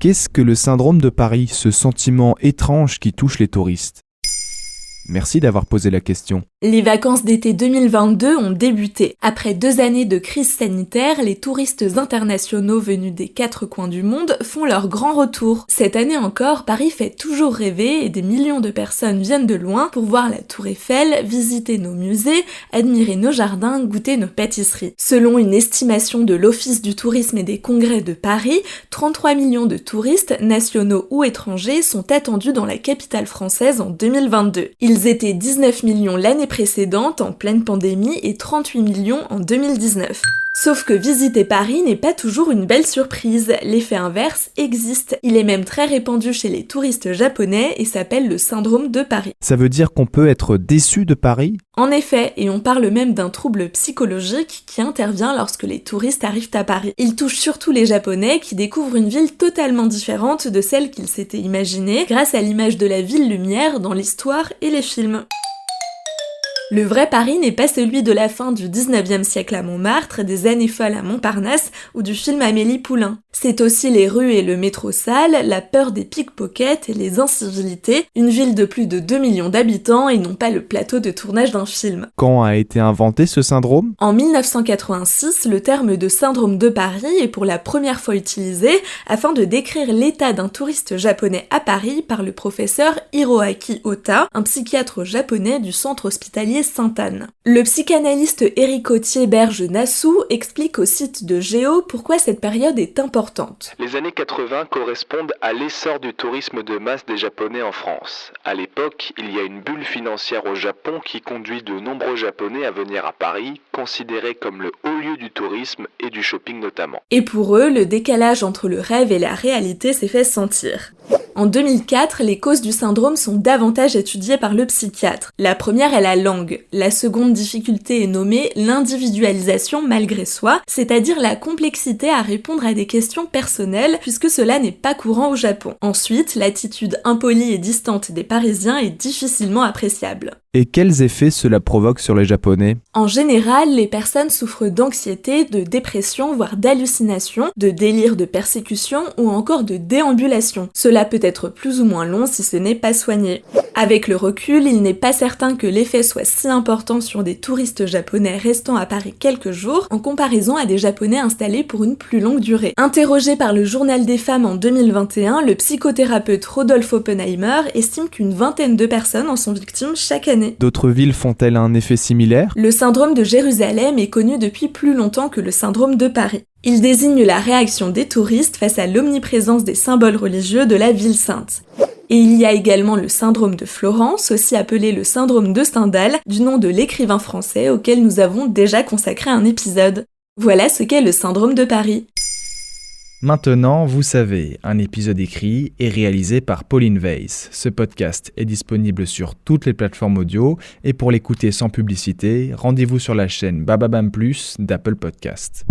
Qu'est-ce que le syndrome de Paris, ce sentiment étrange qui touche les touristes ? Merci d'avoir posé la question. Les vacances d'été 2022 ont débuté. Après 2 années de crise sanitaire, les touristes internationaux venus des 4 coins du monde font leur grand retour. Cette année encore, Paris fait toujours rêver et des millions de personnes viennent de loin pour voir la Tour Eiffel, visiter nos musées, admirer nos jardins, goûter nos pâtisseries. Selon une estimation de l'Office du tourisme et des congrès de Paris, 33 millions de touristes, nationaux ou étrangers, sont attendus dans la capitale française en 2022. Ils étaient 19 millions l'année précédente, en pleine pandémie, et 38 millions en 2019. Sauf que visiter Paris n'est pas toujours une belle surprise. L'effet inverse existe. Il est même très répandu chez les touristes japonais et s'appelle le syndrome de Paris. Ça veut dire qu'on peut être déçu de Paris ? En effet, et on parle même d'un trouble psychologique qui intervient lorsque les touristes arrivent à Paris. Il touche surtout les Japonais qui découvrent une ville totalement différente de celle qu'ils s'étaient imaginée grâce à l'image de la ville lumière dans l'histoire et les films. Le vrai Paris n'est pas celui de la fin du 19e siècle à Montmartre, des années folles à Montparnasse ou du film Amélie Poulain. C'est aussi les rues et le métro sale, la peur des pickpockets et les incivilités, une ville de plus de 2 millions d'habitants et non pas le plateau de tournage d'un film. Quand a été inventé ce syndrome ? En 1986, le terme de syndrome de Paris est pour la première fois utilisé afin de décrire l'état d'un touriste japonais à Paris par le professeur Hiroaki Ota, un psychiatre japonais du centre hospitalier Sainte-Anne. Le psychanalyste Éric Thiéberge Nassou explique au site de Géo pourquoi cette période est importante. Les années 80 correspondent à l'essor du tourisme de masse des Japonais en France. À l'époque, il y a une bulle financière au Japon qui conduit de nombreux Japonais à venir à Paris, considéré comme le haut lieu du tourisme et du shopping notamment. Et pour eux, le décalage entre le rêve et la réalité s'est fait sentir. En 2004, les causes du syndrome sont davantage étudiées par le psychiatre. La première est la langue. La seconde difficulté est nommée l'individualisation malgré soi, c'est-à-dire la complexité à répondre à des questions personnelles, puisque cela n'est pas courant au Japon. Ensuite, l'attitude impolie et distante des Parisiens est difficilement appréciable. Et quels effets cela provoque sur les Japonais ? En général, les personnes souffrent d'anxiété, de dépression, voire d'hallucinations, de délire de persécution ou encore de déambulation. Cela peut être plus ou moins long si ce n'est pas soigné. Avec le recul, il n'est pas certain que l'effet soit si important sur des touristes japonais restant à Paris quelques jours en comparaison à des Japonais installés pour une plus longue durée. Interrogé par le Journal des femmes en 2021, le psychothérapeute Rodolphe Oppenheimer estime qu'une vingtaine de personnes en sont victimes chaque année. D'autres villes font-elles un effet similaire ? Le syndrome de Jérusalem est connu depuis plus longtemps que le syndrome de Paris. Il désigne la réaction des touristes face à l'omniprésence des symboles religieux de la ville sainte. Et il y a également le syndrome de Florence, aussi appelé le syndrome de Stendhal, du nom de l'écrivain français auquel nous avons déjà consacré un épisode. Voilà ce qu'est le syndrome de Paris. Maintenant, vous savez, un épisode écrit et réalisé par Pauline Weiss. Ce podcast est disponible sur toutes les plateformes audio et pour l'écouter sans publicité, rendez-vous sur la chaîne Bababam Plus d'Apple Podcasts.